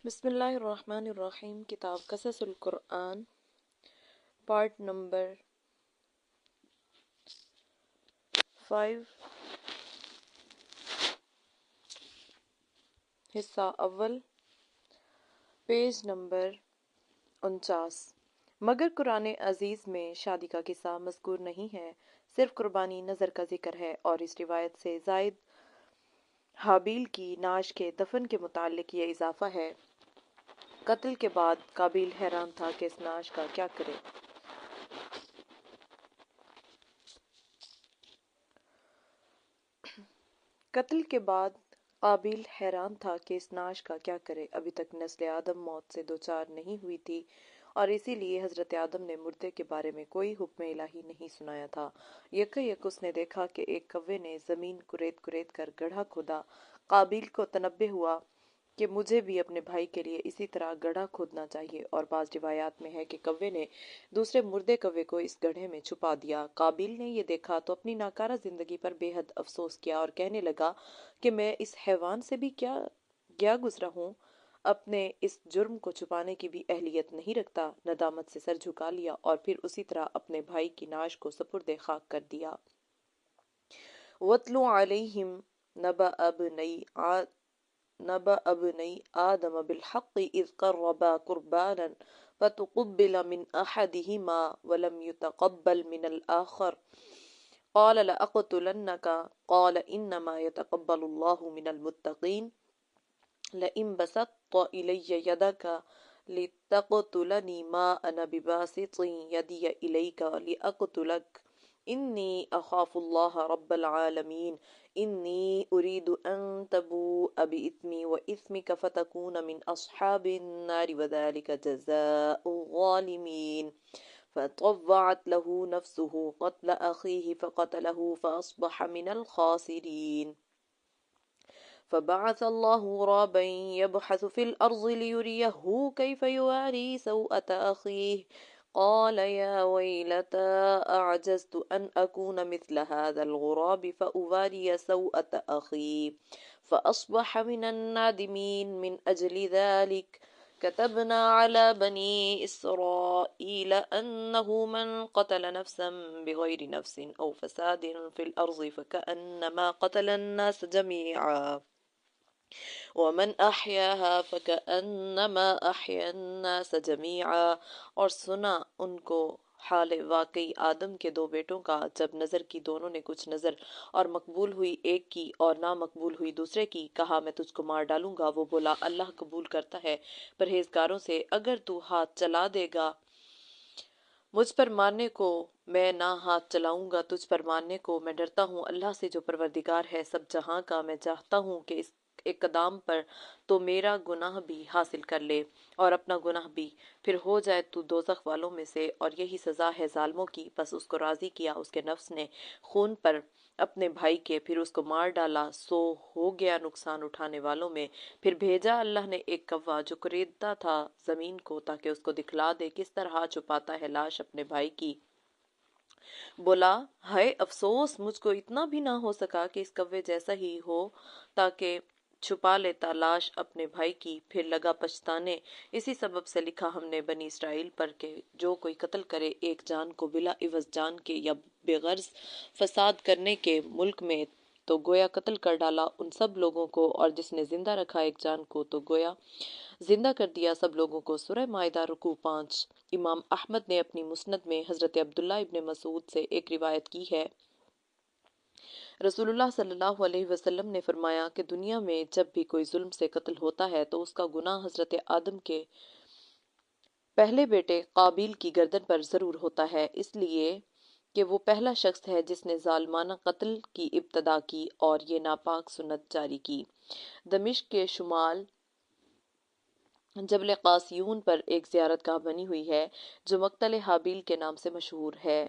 بسم اللہ الرحمن الرحیم۔ کتاب قصص القرآن، پارٹ نمبر 5، حصہ اول، پیج نمبر 49۔ مگر قرآن عزیز میں شادی کا قصہ مذکور نہیں ہے، صرف قربانی نظر کا ذکر ہے، اور اس روایت سے زائد حابیل کی نعش کے دفن کے متعلق یہ اضافہ ہے۔ قتل کے بعد قابیل حیران تھا کہ اس نعش کا کیا کرے۔ قتل کے بعد قابیل حیران تھا کہ اس نعش کا کیا کرے۔ ابھی تک نسل آدم موت سے دوچار نہیں ہوئی تھی، اور اسی لیے حضرت آدم نے مردے کے بارے میں کوئی حکم الہی نہیں سنایا تھا۔ یک اس نے دیکھا کہ ایک کوے نے زمین کریت کریت کر گڑھا کھودا۔ قابیل کو تنبہ ہوا کہ مجھے بھی اپنے بھائی کے لیے اسی طرح گڑھا کھودنا چاہیے، اور بعض روایات میں ہے کہ کوے نے دوسرے مردے کوے کو اس گڑھے میں چھپا دیا۔ قابیل نے یہ دیکھا تو اپنی ناکارہ زندگی پر بے حد افسوس کیا اور کہنے لگا کہ میں اس حیوان سے بھی کیا گیا گزرا ہوں، اپنے اس جرم کو چھپانے کی بھی اہلیت نہیں رکھتا۔ ندامت سے سر جھکا لیا اور پھر اسی طرح اپنے بھائی کی نعش کو سپرد خاک کر دیا۔ وَاتْلُ عَلَيْهِمْ نَبَأَ ابْنَيْ آدَمَ بِالْحَقِّ إِذْ قَرَّبَا قُرْبَانًا فَتُقُبِّلَ مِنْ أَحَدِهِمَا وَلَمْ يُتَقَبَّلْ مِنَ الْآخَرِ قَالَ لَأَقْتُلَنَّكَ قَالَ إِنَّمَا يَتَقَبَّلُ اللَّهُ مِنَ الْمُتَّقِينَ لَئِن بَسَطتَ إِلَيَّ يَدَكَ لِتَقْتُلَنِي مَا أَنَا بِبَاسِطٍ يَدِيَ إِلَيْكَ لِأَقْتُلَكَ إِنِّي أَخَافُ اللَّهَ رَبَّ الْعَالَمِينَ إِنِّي أُرِيدُ أَن تَبُوءَ بِإِثْمِي وَإِثْمِكَ فَتَكُونَ مِنْ أَصْحَابِ النَّارِ وَذَلِكَ جَزَاءُ الظَّالِمِينَ فَطَوَّعَتْ لَهُ نَفْسُهُ قَتْلَ أَخِيهِ فَقَتَلَهُ فَأَصْبَحَ مِنَ الْخَاسِرِينَ فبعث الله غرابا يبحث في الأرض ليريه كيف يواري سوءة أخيه قال يا ويلتى أعجزت أن أكون مثل هذا الغراب فأواري سوءة أخي فأصبح من النادمين من أجل ذلك كتبنا على بني إسرائيل أنه من قتل نفسا بغير نفس أو فساد في الأرض فكأنما قتل الناس جميعا ومن أحياها فكأنما أحيا الناس جميعا۔ اور سنا ان کو حال واقعی آدم کے دو بیٹوں کا، جب نظر کی دونوں نے کچھ نظر، اور مقبول ہوئی ایک کی اور نامقبول ہوئی دوسرے کی۔ کہا میں تجھ کو مار ڈالوں گا۔ وہ بولا اللہ قبول کرتا ہے پرہیزگاروں سے، اگر تو ہاتھ چلا دے گا مجھ پر مارنے کو میں نہ ہاتھ چلاؤں گا، تجھ پر مارنے کو میں ڈرتا ہوں اللہ سے جو پروردگار ہے سب جہاں کا۔ میں چاہتا ہوں کہ اس اقدام پر تو میرا گناہ بھی حاصل کر لے اور اپنا گناہ بھی، پھر ہو جائے تو دوزخ والوں میں سے، اور یہی سزا ہے ظالموں کی۔ بس اس کو راضی کیا اس کے نفس نے خون پر اپنے بھائی کے، پھر اس کو مار ڈالا، سو ہو گیا نقصان اٹھانے والوں میں۔ پھر بھیجا اللہ نے ایک کوا جو کریدتا تھا زمین کو، تاکہ اس کو دکھلا دے کس طرح چھپاتا ہے لاش اپنے بھائی کی۔ بولا ہائے افسوس، مجھ کو اتنا بھی نہ ہو سکا کہ اس کوے جیسا ہی ہو تاکہ چھپا لیتا لاش اپنے بھائی کی۔ پھر لگا پچھتانے۔ اسی سبب سے لکھا ہم نے بنی اسرائیل پر کہ جو کوئی قتل کرے ایک جان کو بلا عوض جان کے یا بغرض فساد کرنے کے ملک میں، تو گویا قتل کر ڈالا ان سب لوگوں کو، اور جس نے زندہ رکھا ایک جان کو تو گویا زندہ کر دیا سب لوگوں کو۔ سورہ مائدہ رکوع 5۔ امام احمد نے اپنی مسند میں حضرت عبداللہ ابن مسعود سے ایک روایت کی ہے، رسول اللہ صلی اللہ علیہ وسلم نے فرمایا کہ دنیا میں جب بھی کوئی ظلم سے قتل ہوتا ہے تو اس کا گناہ حضرت آدم کے پہلے بیٹے قابیل کی گردن پر ضرور ہوتا ہے، اس لیے کہ وہ پہلا شخص ہے جس نے ظالمانہ قتل کی ابتدا کی اور یہ ناپاک سنت جاری کی۔ دمشق کے شمال جبل قاسیون پر ایک زیارت گاہ بنی ہوئی ہے جو مقتل حابیل کے نام سے مشہور ہے۔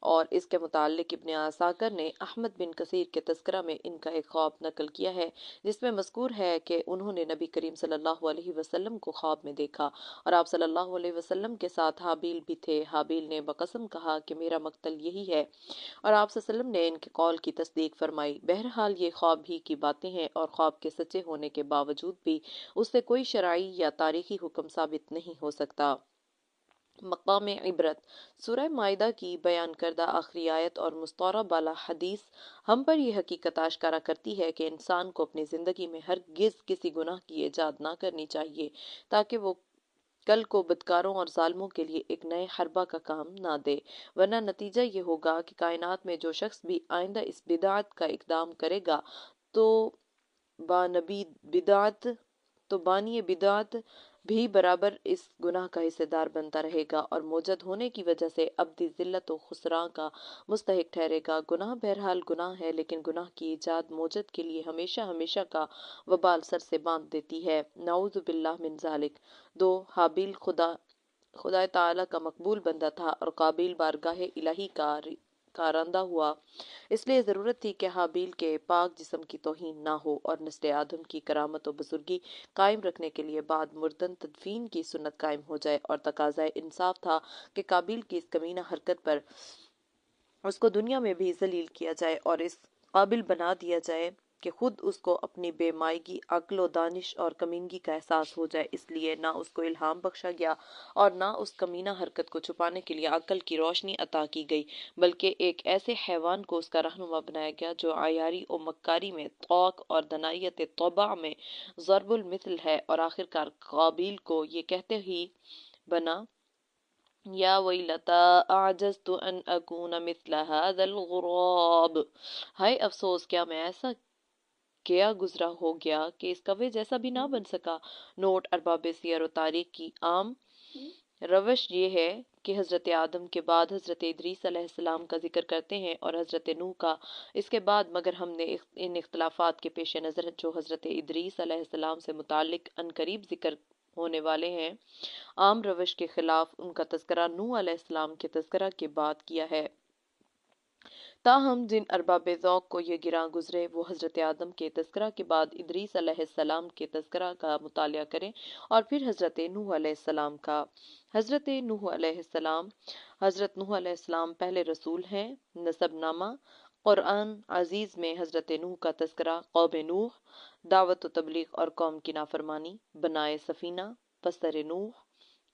اور اس کے متعلق ابن عساکر نے احمد بن کثیر کے تذکرہ میں ان کا ایک خواب نقل کیا ہے، جس میں مذکور ہے کہ انہوں نے نبی کریم صلی اللہ علیہ وسلم کو خواب میں دیکھا اور آپ صلی اللہ علیہ وسلم کے ساتھ حابیل بھی تھے۔ حابیل نے بقسم کہا کہ میرا مقتل یہی ہے، اور آپ صلی اللہ علیہ وسلم نے ان کے قول کی تصدیق فرمائی۔ بہرحال یہ خواب ہی کی باتیں ہیں، اور خواب کے سچے ہونے کے باوجود بھی اس سے کوئی شرعی یا تاریخی حکم ثابت نہیں ہو سکتا۔ مقام عبرت، سورہ مائدہ کی بیان کردہ آخری آیت اور مستورہ بالا حدیث ہم پر یہ حقیقت آشکارا کرتی ہے کہ انسان کو اپنی زندگی میں ہرگز کسی گناہ کی ایجاد نہ کرنی چاہیے، تاکہ وہ کل کو بدکاروں اور ظالموں کے لیے ایک نئے حربہ کا کام نہ دے، ورنہ نتیجہ یہ ہوگا کہ کائنات میں جو شخص بھی آئندہ اس بدعت کا اقدام کرے گا تو بانی بدعت بھی برابر اس گناہ کا حصہ دار بنتا رہے گا اور موجد ہونے کی وجہ سے ابدی ذلت و خسران کا مستحق ٹھہرے گا۔ گناہ بہرحال گناہ ہے، لیکن گناہ کی ایجاد موجد کے لیے ہمیشہ ہمیشہ کا وبال سر سے باندھ دیتی ہے، نعوذ باللہ من ذالک۔ 2 حابیل خدا تعالی کا مقبول بندہ تھا اور قابیل بارگاہ الہی کا کارندہ ہوا، اس لیے ضرورت تھی کہ حابیل کے پاک جسم کی توہین نہ ہو اور نسل آدم کی کرامت و بزرگی قائم رکھنے کے لیے بعد مردن تدفین کی سنت قائم ہو جائے، اور تقاضۂ انصاف تھا کہ قابیل کی اس کمینہ حرکت پر اس کو دنیا میں بھی ذلیل کیا جائے اور اس قابل بنا دیا جائے کہ خود اس کو اپنی بے مائگی، عقل و دانش اور کمینگی کا احساس ہو جائے۔ اس لیے نہ اس کو الہام بخشا گیا اور نہ اس کمینہ حرکت کو چھپانے کے لیے عقل کی روشنی عطا کی گئی، بلکہ ایک ایسے حیوان کو اس کا رہنما بنایا گیا جو عیاری و مکاری میں طاق اور دنائیت طبع میں ضرب المثل ہے، اور آخرکار قابیل کو یہ کہتے ہی بنا، یا ویلتا اعجزت ان اکون مثل هذا الغراب، ہائے افسوس کیا میں ایسا کیا گزرا ہو گیا کہ اس کوے جیسا بھی نہ بن سکا۔ نوٹ: ارباب سیر و تاریخ کی عام روش یہ ہے کہ حضرت آدم کے بعد حضرت ادریس علیہ السلام کا ذکر کرتے ہیں اور حضرت نوح کا اس کے بعد، مگر ہم نے ان اختلافات کے پیش نظر جو حضرت ادریس علیہ السلام سے متعلق عنقریب ذکر ہونے والے ہیں، عام روش کے خلاف ان کا تذکرہ نوح علیہ السلام کے تذکرہ کے بعد کیا ہے۔ تاہم جن ارباب ذوق کو یہ گراں گزرے وہ حضرت آدم کے تذکرہ کے بعد ادریس علیہ السلام کے تذکرہ کا مطالعہ کریں اور پھر حضرت نوح علیہ السلام کا۔ حضرت نوح علیہ السلام پہلے رسول ہیں۔ نسب نامہ: قرآن عزیز میں حضرت نوح کا تذکرہ، قوم نوح، دعوت و تبلیغ اور قوم کی نافرمانی، بنائے سفینہ، پسر نوح،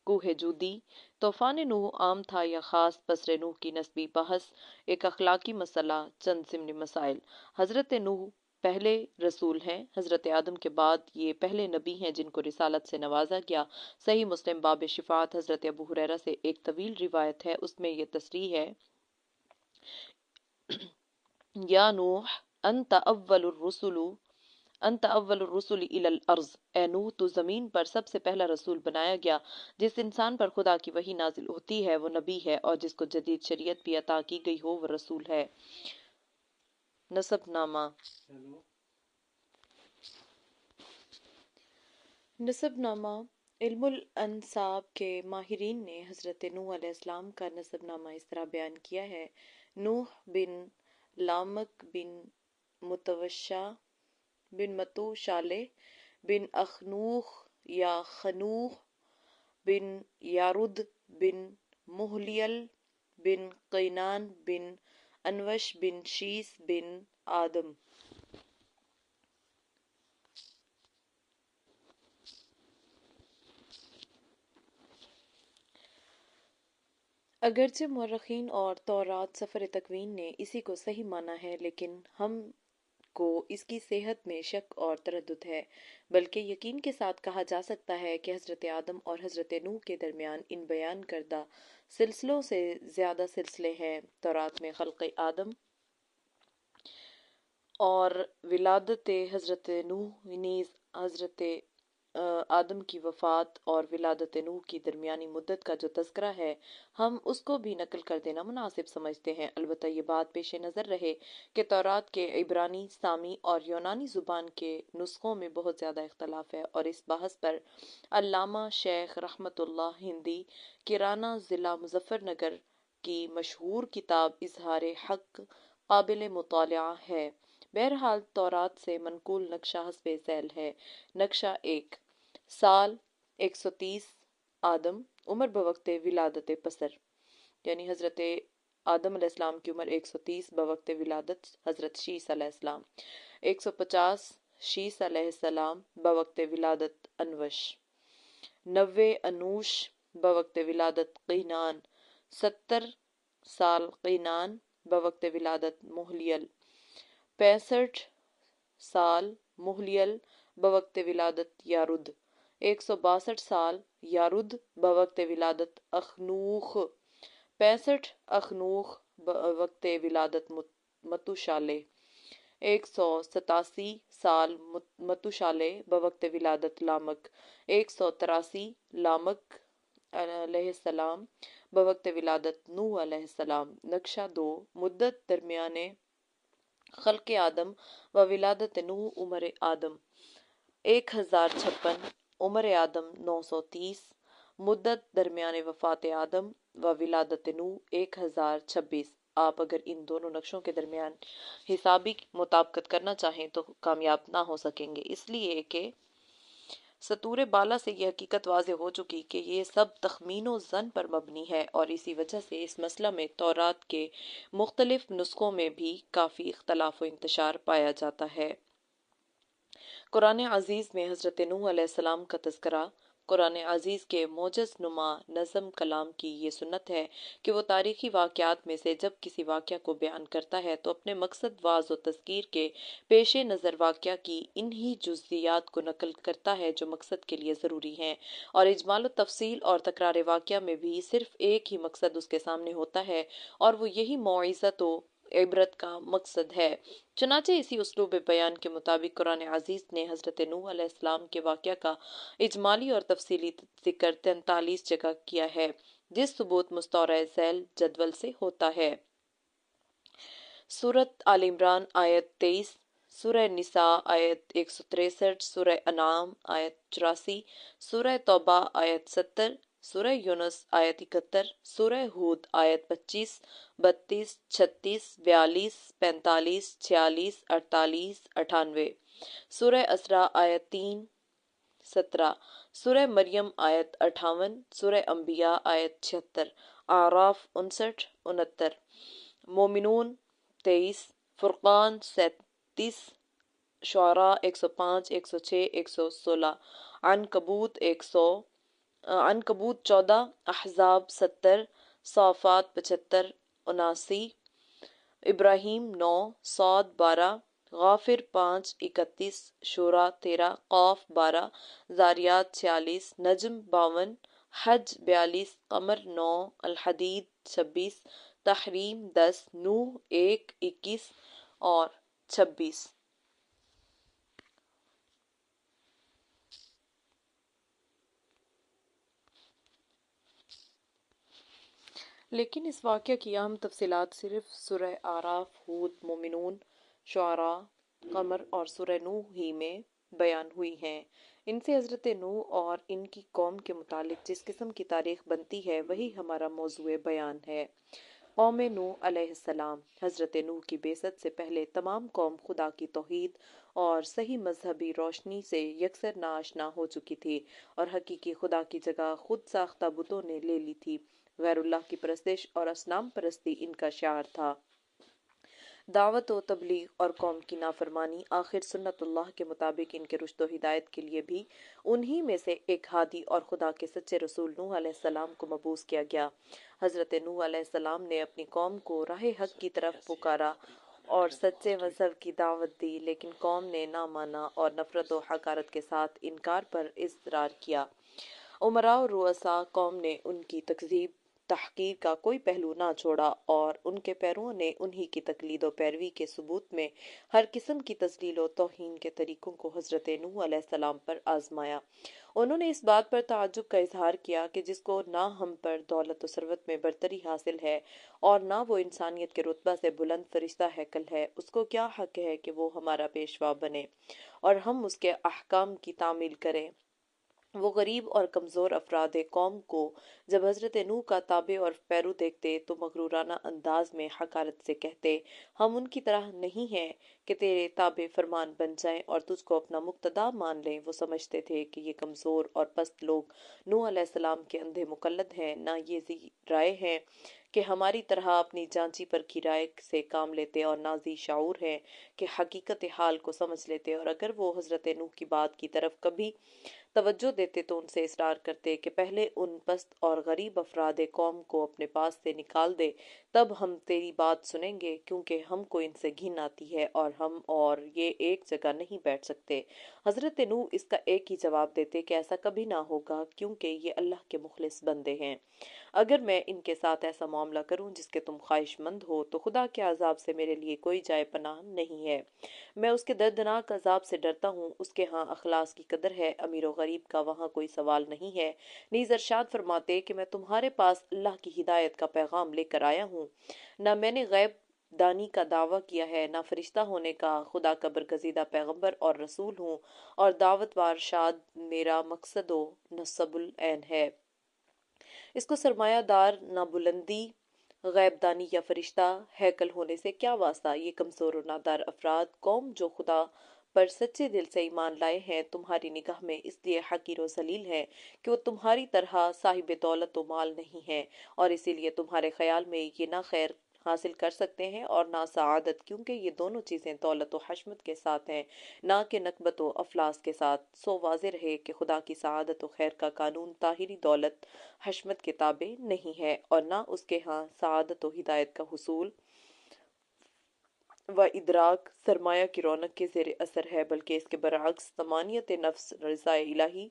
کوہ جودی، طوفان نوح عام تھا یا خاص، پسر نوح کی نسبی بحث، ایک اخلاقی مسئلہ، چند ضمنی مسائل۔ حضرت نوح پہلے رسول ہیں، حضرت آدم کے بعد یہ پہلے نبی ہیں جن کو رسالت سے نوازا گیا۔ صحیح مسلم باب شفاعت، حضرت ابو ہریرہ سے ایک طویل روایت ہے، اس میں یہ تصریح ہے، یا نوح انت اول الرسل الی الارض، اے نوح تو زمین پر سب سے پہلا رسول بنایا گیا۔ جس انسان پر خدا کی وحی نازل ہوتی ہے وہ نبی ہے، اور جس کو جدید شریعت بھی عطا کی گئی ہو وہ رسول ہے۔ نسب نامہ: علم الانساب کے ماہرین نے حضرت نوح علیہ السلام کا نسب نامہ اس طرح بیان کیا ہے: نوح بن لامک بن متوشع بن متوشالح بن اخنوخ یا خنوخ بن یارد بن مہلیل بن قینان بن انوش بن شیس بن آدم۔ اگرچہ مورخین اور تورات سفر تکوین نے اسی کو صحیح مانا ہے، لیکن ہم کو اس کی صحت میں شک اور تردد ہے، بلکہ یقین کے ساتھ کہا جا سکتا ہے کہ حضرت آدم اور حضرت نوح کے درمیان ان بیان کردہ سلسلوں سے زیادہ سلسلے ہیں۔ تورات میں خلق آدم اور ولادت حضرت نوح نیز حضرت آدم کی وفات اور ولادت نوح کی درمیانی مدت کا جو تذکرہ ہے، ہم اس کو بھی نقل کر دینا مناسب سمجھتے ہیں۔ البتہ یہ بات پیش نظر رہے کہ تورات کے عبرانی، سامی اور یونانی زبان کے نسخوں میں بہت زیادہ اختلاف ہے، اور اس بحث پر علامہ شیخ رحمت اللہ ہندی، کیرانہ، ضلع مظفر نگر، کی مشہور کتاب اظہار حق قابل مطالعہ ہے۔ بہرحال تورات سے منقول نقشہ حسب ذیل ہے۔ نقشہ 1، سال 130 آدم، عمر بوقت ولادت پسر، یعنی حضرت آدم علیہ السلام کی عمر 130 بوقت ولادت حضرت شیس علیہ السلام، 150 شیس علیہ السلام بوقت ولادت انوش، 90 انوش بوقت ولادت قینان، 70 سال قینان بوقت ولادت محلیل، 65 سال محلیل بوقت ولادت یارد، 162 سال یارد بوقت ولادت اخنوخ، 65 اخنوخ بوقت ولادت متوشالے، 187 سال متوشالے بوقت ولادت لامک، 183 لامک علیہ السلام بوقت ولادت نوح علیہ السلام۔ نقشہ 2، مدت درمیان خلق آدم و ولادت نوح عمر آدم 1056، عمر آدم 930، مدت درمیان وفات آدم و ولادت نوح 1026۔ آپ اگر ان دونوں نقشوں کے درمیان حسابی مطابقت کرنا چاہیں تو کامیاب نہ ہو سکیں گے، اس لیے کہ سطور بالا سے یہ حقیقت واضح ہو چکی کہ یہ سب تخمین و ظن پر مبنی ہے، اور اسی وجہ سے اس مسئلہ میں تورات کے مختلف نسخوں میں بھی کافی اختلاف و انتشار پایا جاتا ہے۔ قرآن عزیز میں حضرت نوح علیہ السلام کا تذکرہ۔ قرآن عزیز کے موجز نما نظم کلام کی یہ سنت ہے کہ وہ تاریخی واقعات میں سے جب کسی واقعہ کو بیان کرتا ہے تو اپنے مقصد واضح و تذکیر کے پیش نظر واقعہ کی انہی جزئیات کو نقل کرتا ہے جو مقصد کے لیے ضروری ہیں، اور اجمال و تفصیل اور تکرار واقعہ میں بھی صرف ایک ہی مقصد اس کے سامنے ہوتا ہے، اور وہ یہی موعظت و عبرت کا مقصد ہے۔ چنانچہ اسی اسلوب بیان کے مطابق قرآن عزیز نے حضرت نوح علیہ السلام کے واقعہ کا اجمالی اور تفصیلی ذکر 43 جگہ کیا ہے، جس ثبوت مستورہ ذیل جدول سے ہوتا ہے۔ سورۃ آل عمران آیت 23، سورہ نساء آیت 163، سورہ انعام آیت 84، سورہ توبہ آیت 70، سورہ یونس آیت 71، سورہ ہود آیت 25، 32، 36، 42، 45، 46، 48، 98، سورہ اسراء آیت 3، 17، سورہ مریم آیت 58، سورہ انبیاء آیت 76، اعراف 59، 69، مومنون 23، فرقان 37، شعراء 105، 106، 116، عنکبوت 14، احزاب 70، صافات 75، 79، ابراہیم 9، صاد 12، غافر 5، 31، شورى 13، قاف 12، ذاریات 46، نجم 52، حج 42، قمر 9، الحدید 26، تحریم 10، نوح 1، 21 اور 26۔ لیکن اس واقعہ کی اہم تفصیلات صرف سورہ اعراف، ہود، مومنون، شعراء، قمر اور سورہ نوح ہی میں بیان ہوئی ہیں۔ ان سے حضرت نوح اور ان کی قوم کے متعلق جس قسم کی تاریخ بنتی ہے وہی ہمارا موضوع بیان ہے۔ قوم نوح علیہ السلام۔ حضرت نوح کی بعثت سے پہلے تمام قوم خدا کی توحید اور صحیح مذہبی روشنی سے یکسر ناآشنا ہو چکی تھی، اور حقیقی خدا کی جگہ خود ساختہ بتوں نے لے لی تھی۔ غیر اللہ کی پرستش اور اصنام پرستی ان کا شعار تھا۔ دعوت و تبلیغ اور قوم کی نافرمانی آخر سنت اللہ کے مطابق ان کے رشد و ہدایت کے لیے بھی انہی میں سے ایک ہادی اور خدا کے سچے رسول نوح علیہ السلام کو مبعوث کیا گیا۔ حضرت نوح علیہ السلام نے اپنی قوم کو راہ حق کی طرف پکارا اور سچے مذہب کی دعوت دی، لیکن قوم نے نہ مانا اور نفرت و حقارت کے ساتھ انکار پر اصرار کیا۔ امراء و رؤساء قوم نے ان کی تکذیب تحقیر کا کوئی پہلو نہ چھوڑا، اور ان کے پیرووں نے انہی کی تقلید و پیروی کے ثبوت میں ہر قسم کی تذلیل و توہین کے طریقوں کو حضرت نوح علیہ السلام پر آزمایا۔ انہوں نے اس بات پر تعجب کا اظہار کیا کہ جس کو نہ ہم پر دولت و ثروت میں برتری حاصل ہے اور نہ وہ انسانیت کے رتبہ سے بلند فرشتہ ہیکل ہے، اس کو کیا حق ہے کہ وہ ہمارا پیشوا بنے اور ہم اس کے احکام کی تعمیل کریں۔ وہ غریب اور کمزور افراد قوم کو جب حضرت نوح کا تابع اور پیرو دیکھتے تو مغرورانہ انداز میں حقارت سے کہتے، ہم ان کی طرح نہیں ہیں کہ تیرے تابع فرمان بن جائیں اور تجھ کو اپنا مقتدا مان لیں۔ وہ سمجھتے تھے کہ یہ کمزور اور پست لوگ نوح علیہ السلام کے اندھے مقلد ہیں، نہ یہ ذی رائے ہیں کہ ہماری طرح اپنی جانچی پرکھی رائے سے کام لیتے، اور نہ ذی شعور ہیں کہ حقیقت حال کو سمجھ لیتے، اور اگر وہ حضرت نوح کی بات کی طرف کبھی توجہ دیتے تو ان سے اصرار کرتے کہ پہلے ان پست اور غریب افراد قوم کو اپنے پاس سے نکال دے، تب ہم تیری بات سنیں گے، کیونکہ ہم کو ان سے گھن آتی ہے اور ہم اور یہ ایک جگہ نہیں بیٹھ سکتے۔ حضرت نوح اس کا ایک ہی جواب دیتے کہ ایسا کبھی نہ ہوگا، کیونکہ یہ اللہ کے مخلص بندے ہیں۔ اگر میں ان کے ساتھ ایسا معاملہ کروں جس کے تم خواہش مند ہو تو خدا کے عذاب سے میرے لیے کوئی جائے پناہ نہیں ہے۔ میں اس کے دردناک عذاب سے ڈرتا ہوں، اس کے ہاں اخلاص کی قدر ہے، امیر و غریب کا وہاں کوئی سوال نہیں ہے۔ نیز ارشاد فرماتے کہ میں تمہارے پاس اللہ کی ہدایت کا پیغام لے کر آیا ہوں، نہ میں نے غیب دانی کا دعویٰ کیا ہے، نہ فرشتہ ہونے کا، خدا کا برگزیدہ پیغمبر اور رسول ہوں، اور دعوت و ارشاد میرا مقصد و نصب العین ہے۔ اس کو سرمایہ دار نہ بلندی، غیب دانی یا فرشتہ ہیکل ہونے سے کیا واسطہ؟ یہ کمزور و نادار افراد قوم جو خدا پر سچے دل سے ایمان لائے ہیں تمہاری نگاہ میں اس لیے حقیر و ذلیل ہے کہ وہ تمہاری طرح صاحب دولت و مال نہیں ہے، اور اسی لیے تمہارے خیال میں یہ نہ خیر حاصل کر سکتے ہیں اور نہ سعادت، کیونکہ یہ دونوں چیزیں دولت و حشمت کے ساتھ ہیں، نہ کہ نکبت و افلاس کے ساتھ۔ سو واضح رہے کہ خدا کی سعادت و خیر کا قانون طاہری دولت حشمت کے تابع نہیں ہے، اور نہ اس کے ہاں سعادت و ہدایت کا حصول و ادراک سرمایہ کی رونق کے زیر اثر ہے، بلکہ اس کے برعکس ثمانیت نفس، رضا الہی،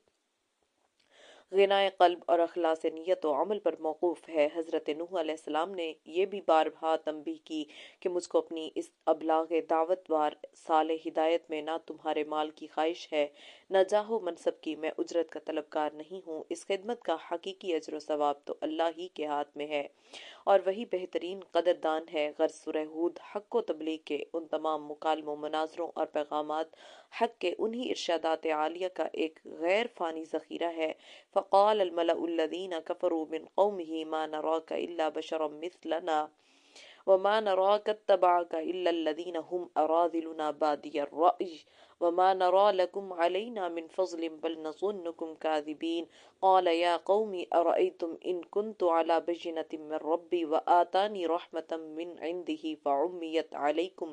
غنائے قلب اور اخلاص نیت و عمل پر موقوف ہے۔ حضرت نوح علیہ السلام نے یہ بھی بارہا تنبیہ کی کہ مجھ کو اپنی اس ابلاغ دعوت وار صالح ہدایت میں نہ تمہارے مال کی خواہش ہے، نہ جاہ و منصب کی، میں اجرت کا طلبگار نہیں ہوں، اس خدمت کا حقیقی اجر و ثواب تو اللہ ہی کے ہاتھ میں ہے، اور وہی بہترین قدردان ہے۔ غرض سورہ ہود حق و تبلیغ کے ان تمام مکالموں، مناظروں اور پیغامات حق کے انہی ارشادات عالیہ کا ایک غیر فانی ذخیرہ ہے۔ فقال الملأ الذین کفروا من قومه ما نراک الا بشرا مثلنا وما نراك اتبعك إلا الذين هم أراذلنا بادي الرأي وما نرى لكم علينا من فضل بل نظنكم كاذبين قال يا قوم أرأيتم إن كنت على بينة من ربي وآتاني رحمة من عنده فعميت عليكم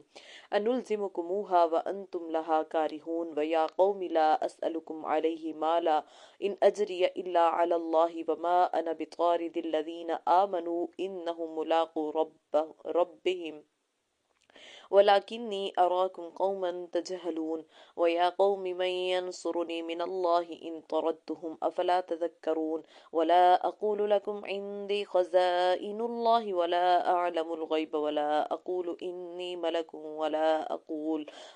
أنلزمكموها وأنتم لها كارهون ويا قوم لا أسألكم عليه مالا إن أجري إلا على الله وما أنا بطارد الذين آمنوا إنهم ملاقو ربهم ولكني أراكم قوما تجهلون ويا قوم من ينصرني من الله إن طردتهم أفلا تذكرون ولا أقول لكم عندي خزائن الله ولا أعلم الغيب ولا أقول إني ملك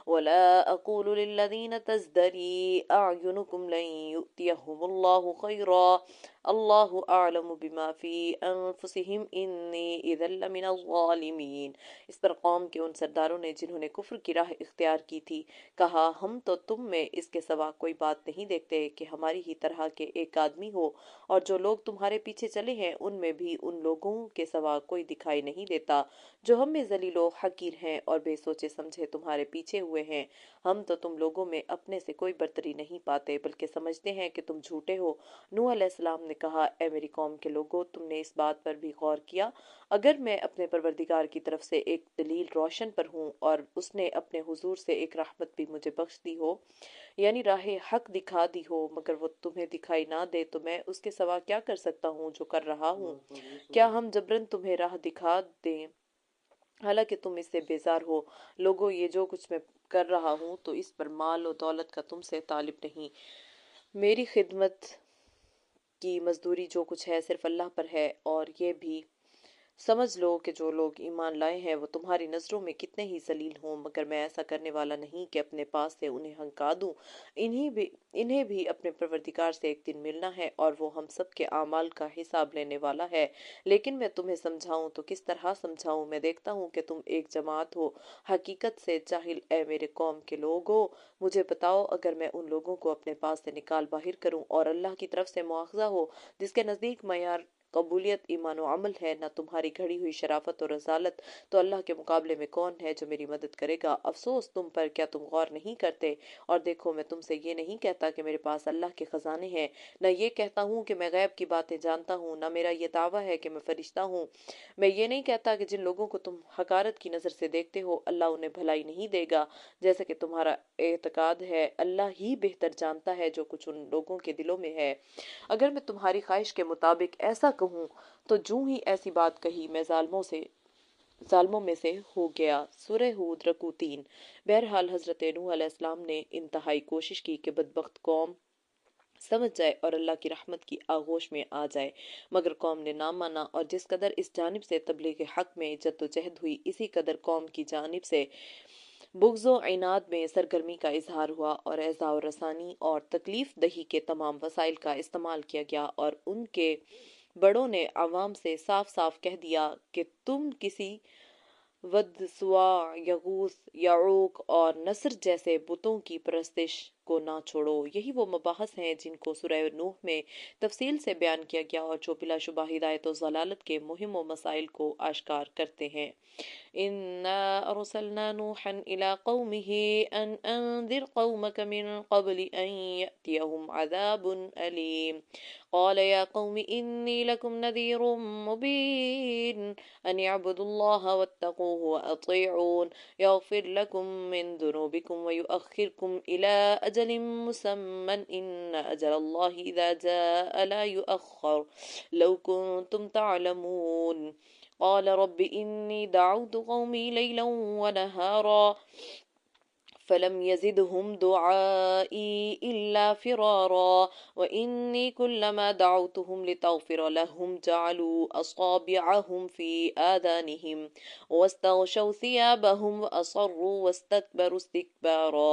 ولا أقول للذين تزدري أعينكم لن يؤتيهم الله خيرا الله أعلم بما في أنفسهم إني إذا لمن الظالمين۔ اس پر قوم کے ان سرداروں نے جنہوں نے کفر کی راہ اختیار کی تھی کہا، ہم تو تم میں اس کے سوا کوئی بات نہیں دیکھتے کہ ہماری ہی طرح کے ایک آدمی ہو، اور جو لوگ تمہارے پیچھے چلے ہیں ان میں بھی ان لوگوں کے سوا کوئی دکھائی نہیں دیتا جو ہم میں ذلیل و حقیر ہیں اور بے سوچے سمجھے تمہارے پیچھے ہوئے ہیں۔ ہم تو تم لوگوں میں اپنے سے کوئی برتری نہیں پاتے بلکہ سمجھتے ہیں کہ تم جھوٹے ہو۔ نوح علیہ السلام نے کہا، اے میری قوم کے لوگوں، تم نے اس بات پر بھی غور کیا، اگر میں اپنے پروردگار کی طرف سے ایک دلیل روشن پر ہوں اور اس نے اپنے حضور سے ایک رحمت بھی مجھے بخش دی ہو، یعنی راہ حق دکھا دی ہو، مگر وہ تمہیں دکھائی نہ دے تو میں اس کے سوا کیا کر سکتا ہوں جو کر رہا ہوں؟ کیا ہم جبرن تمہیں راہ دکھا دیں حالانکہ تم اس سے بیزار ہو؟ لوگوں، یہ جو کچھ میں کر رہا ہوں تو اس پر مال و دولت کا تم سے طالب نہیں، میری خدمت کی مزدوری جو کچھ ہے صرف اللہ پر ہے، اور یہ بھی سمجھ لو کہ جو لوگ ایمان لائے ہیں وہ تمہاری نظروں میں کتنے ہی ذلیل ہوں، مگر میں ایسا کرنے والا نہیں کہ اپنے پاس سے انہیں ہنکا دوں۔ انہیں بھی اپنے پروردگار سے ایک دن ملنا ہے اور وہ ہم سب کے اعمال کا حساب لینے والا ہے۔ لیکن میں تمہیں سمجھاؤں تو کس طرح سمجھاؤں؟ میں دیکھتا ہوں کہ تم ایک جماعت ہو حقیقت سے جاہل۔ اے میرے قوم کے لوگو، مجھے بتاؤ، اگر میں ان لوگوں کو اپنے پاس سے نکال باہر کروں اور اللہ کی طرف سے مواخذہ ہو جس کے نزدیک معیار قبولیت ایمان و عمل ہے، نہ تمہاری گھڑی ہوئی شرافت اور رسالت، تو اللہ کے مقابلے میں کون ہے جو میری مدد کرے گا؟ افسوس تم پر، کیا تم غور نہیں کرتے؟ اور دیکھو، میں تم سے یہ نہیں کہتا کہ میرے پاس اللہ کے خزانے ہیں، نہ یہ کہتا ہوں کہ میں غیب کی باتیں جانتا ہوں، نہ میرا یہ دعویٰ ہے کہ میں فرشتہ ہوں۔ میں یہ نہیں کہتا کہ جن لوگوں کو تم حقارت کی نظر سے دیکھتے ہو اللہ انہیں بھلائی نہیں دے گا، جیسا کہ تمہارا اعتقاد ہے۔ اللہ ہی بہتر جانتا ہے جو کچھ ان لوگوں کے دلوں میں ہے۔ اگر میں تمہاری خواہش کے مطابق ایسا کہوں تو جو ہی ایسی بات کہی میں ظالموں میں سے ہو گیا۔ سورہ ہود رکوع 3۔ بہرحال حضرت نوح علیہ السلام نے انتہائی کوشش کی کہ بدبخت قوم سمجھ جائے اور اللہ کی رحمت کی آغوش میں آ جائے، مگر قوم نے نہ مانا، اور جس قدر اس جانب سے تبلیغ حق میں جد و جہد ہوئی، اسی قدر قوم کی جانب سے بغض و عناد میں سرگرمی کا اظہار ہوا، اور ایذا و رسانی اور تکلیف دہی کے تمام وسائل کا استعمال کیا گیا، اور ان کے بڑوں نے عوام سے صاف صاف کہہ دیا کہ تم کسی ود، سوا، یغوث، یعوق اور نصر جیسے بتوں کی پرستش کو نہ چھوڑو۔ یہی وہ مباحث ہیں جن کو سورہ نوح میں تفصیل سے بیان کیا گیا اور جو بلا شبہ ہدایت و ضلالت کے مہم و مسائل کو آشکار کرتے ہیں۔ إنا أرسلنا نوحا إلى قومه أن أنذر قومك من قبل أن يأتيهم عذاب أليم قال يا قوم إني لكم نذير مبين أن اعبدوا الله واتقوه وأطيعون يغفر لكم من ذنوبكم ويؤخركم إلى أجل مسمى إن أجل الله إذا جاء لا يؤخر لو كنتم تعلمون قال رب إني دعوت قومي ليلا ونهارا فلم يزدهم دعائي إلا فرارا وإني كلما دعوتهم لتغفر لهم جعلوا أصابعهم في آذانهم واستغشوا ثيابهم وأصروا واستكبروا استكبارا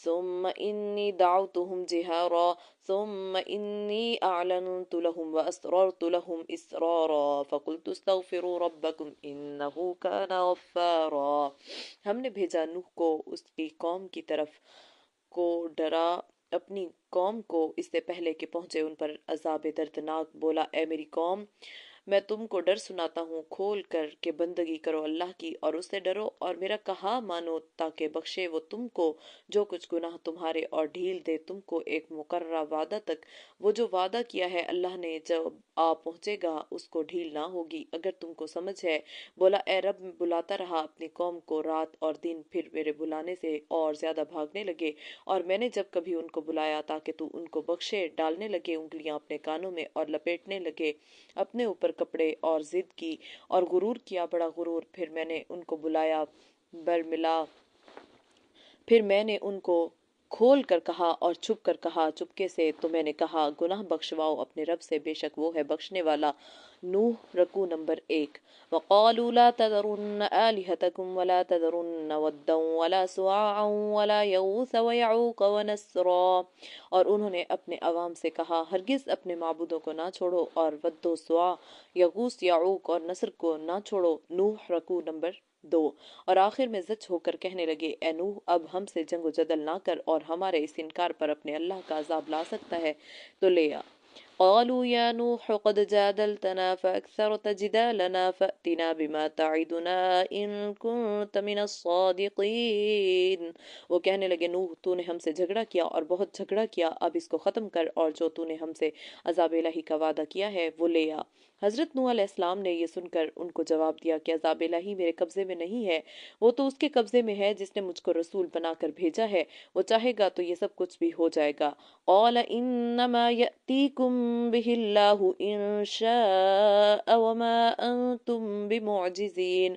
ثم إني دعوتهم جهارا ثم إني أعلنت لهم وأسررت لهم إسرارا فقلت استغفروا ربكم إنه كان غفارا۔ ہم نے بھیجا نوح کو اس کی قوم کی طرف کو ڈرا اپنی قوم کو اس سے پہلے کہ پہنچے ان پر عذاب دردناک۔ بولا، اے میری قوم، میں تم کو ڈر سناتا ہوں کھول کر کہ بندگی کرو اللہ کی اور اس سے ڈرو اور میرا کہا مانو، تاکہ بخشے وہ تم کو جو کچھ گناہ تمہارے اور ڈھیل دے تم کو ایک مقررہ وعدہ تک۔ وہ جو وعدہ کیا ہے اللہ نے جب آ پہنچے گا اس کو ڈھیل نہ ہوگی اگر تم کو سمجھ ہے۔ بولا، اے رب، میں بلاتا رہا اپنی قوم کو رات اور دن، پھر میرے بلانے سے اور زیادہ بھاگنے لگے، اور میں نے جب کبھی ان کو بلایا تاکہ تو ان کو بخشے، ڈالنے لگے انگلیاں اپنے کانوں میں اور لپیٹنے لگے اپنے اوپر کپڑے اور ضد کی اور غرور کیا بڑا غرور۔ پھر میں نے ان کو بلایا برملا، پھر میں نے ان کو کھول کر کہا اور چھپ کر کہا چپکے سے، تو میں نے کہا گناہ بخشواؤ اپنے رب سے، بے شک وہ ہے بخشنے والا۔ نوح رکوع نمبر 1۔ وَقَالُوا لَا تَذَرُنَّ آلِهَتَكُمْ وَلَا تَذَرُنَّ وَدًّا وَلَا سُوَاعًا وَلَا يَغُوثَ وَيَعُوقَ وَنَسْرًا، اور انہوں نے اپنے عوام سے کہا ہرگز اپنے معبودوں کو نہ چھوڑو، اور ود و سوا، یغوث، یعوق اور نصر کو نہ چھوڑو۔ نوح رکوع نمبر 2۔ اور آخر میں زج ہو کر کہنے لگے، اے نوح، اب ہم سے جنگ و جدل نہ کر اور ہمارے اس انکار پر اپنے اللہ کا عذاب لا سکتا ہے تو لے آ۔ قالوا يا نوح قد جادلتنا فأكثرت جدالنا فأتنا بما تعدنا إن كنت من الصادقين۔ وہ کہنے لگے، نوح، تو نے ہم سے جھگڑا کیا اور بہت جھگڑا کیا، اب اس کو ختم کر اور جو تو نے ہم سے عذاب الہی کا وعدہ کیا ہے وہ لے آ۔ حضرت نوح علیہ السلام نے یہ سن کر ان کو جواب دیا کہ عذاب الہی میرے قبضے میں نہیں ہے، وہ تو اس کے قبضے میں ہے جس نے مجھ کو رسول بنا کر بھیجا ہے، وہ چاہے گا تو یہ سب کچھ بھی ہو جائے گا۔ قال انما يأتيكم به الله ان شاء وما انتم بمعجزين۔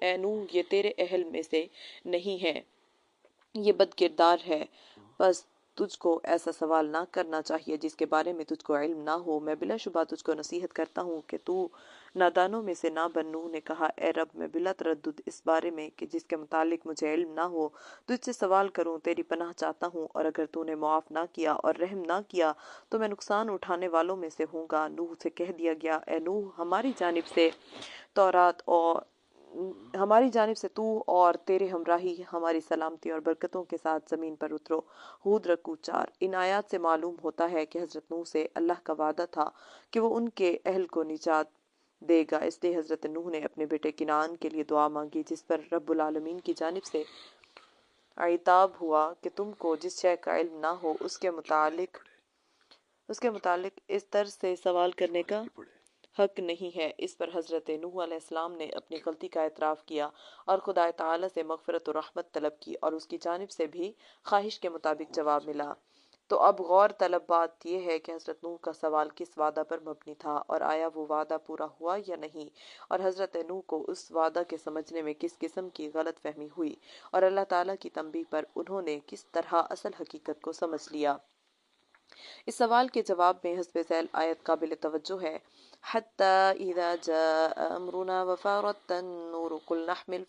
اے نوح یہ تیرے اہل میں سے نہیں ہے، یہ بد کردار ہے، بس تجھ کو ایسا سوال نہ کرنا چاہیے جس کے بارے میں تجھ کو علم نہ ہو، میں بلا شبہ تجھ کو نصیحت کرتا ہوں کہ تو نادانوں میں سے نہ بن۔ نوح نے کہا اے رب میں بلا تردد اس بارے میں کہ جس کے متعلق مجھے علم نہ ہو تجھ سے سوال کروں، تیری پناہ چاہتا ہوں، اور اگر تو نے معاف نہ کیا اور رحم نہ کیا تو میں نقصان اٹھانے والوں میں سے ہوں گا۔ نوح سے کہہ دیا گیا اے نوح ہماری جانب سے تو اور تیرے ہمراہی ہماری سلامتی اور برکتوں کے ساتھ زمین پر اترو۔ ہود رکوع 4۔ ان آیات سے معلوم ہوتا ہے کہ حضرت نوح سے اللہ کا وعدہ تھا کہ وہ ان کے اہل کو نجات دے گا، اس لیے حضرت نوح نے اپنے بیٹے کنعان کے لیے دعا مانگی، جس پر رب العالمین کی جانب سے عتاب ہوا کہ تم کو جس شے کا علم نہ ہو اس کے متعلق اس طرز سے سوال کرنے کا حق نہیں ہے۔ اس پر حضرت نوح علیہ السلام نے اپنی غلطی کا اعتراف کیا اور خدا تعالی سے مغفرت و رحمت طلب کی، اور اس کی جانب سے بھی خواہش کے مطابق جواب ملا۔ تو اب غور طلب بات یہ ہے کہ حضرت نوح کا سوال کس وعدہ پر مبنی تھا، اور آیا وہ وعدہ پورا ہوا یا نہیں، اور حضرت نوح کو اس وعدہ کے سمجھنے میں کس قسم کی غلط فہمی ہوئی، اور اللہ تعالیٰ کی تنبیہ پر انہوں نے کس طرح اصل حقیقت کو سمجھ لیا۔ اس سوال کے جواب میں حسب ذیل آیت قابل توجہ ہے۔ حَتَّى إِذَا جَاءَ أَمْرُنَا وَفَارَتِ النُّورُ قُلْ نَحْمِلْ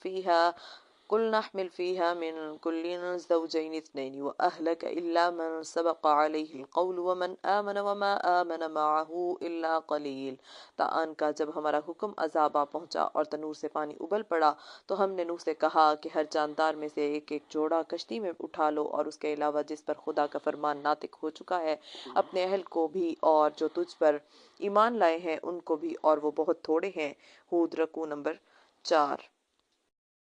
فِيهَا مِنْ كُلٍّ زَوْجَيْنِ اثْنَيْنِ وَأَهْلَكَ إِلَّا مَنْ سَبَقَ عَلَيْهِ الْقَوْلُ وَمَنْ آمَنَ وَمَا آمَنَ مَعَهُ إِلَّا قَلِيلٌ۔ تا آن کا جب ہمارا حکم عذاب آ پہنچا اور تنور سے پانی ابل پڑا تو ہم نے نوح سے کہا کہ ہر جاندار میں سے ایک ایک جوڑا کشتی میں اٹھا لو، اور اس کے علاوہ جس پر خدا کا فرمان ناطق ہو چکا ہے اپنے اہل کو بھی اور جو تجھ پر ایمان لائے ہیں ان کو بھی، اور وہ بہت تھوڑے ہیں۔ ہود رکوع نمبر 4۔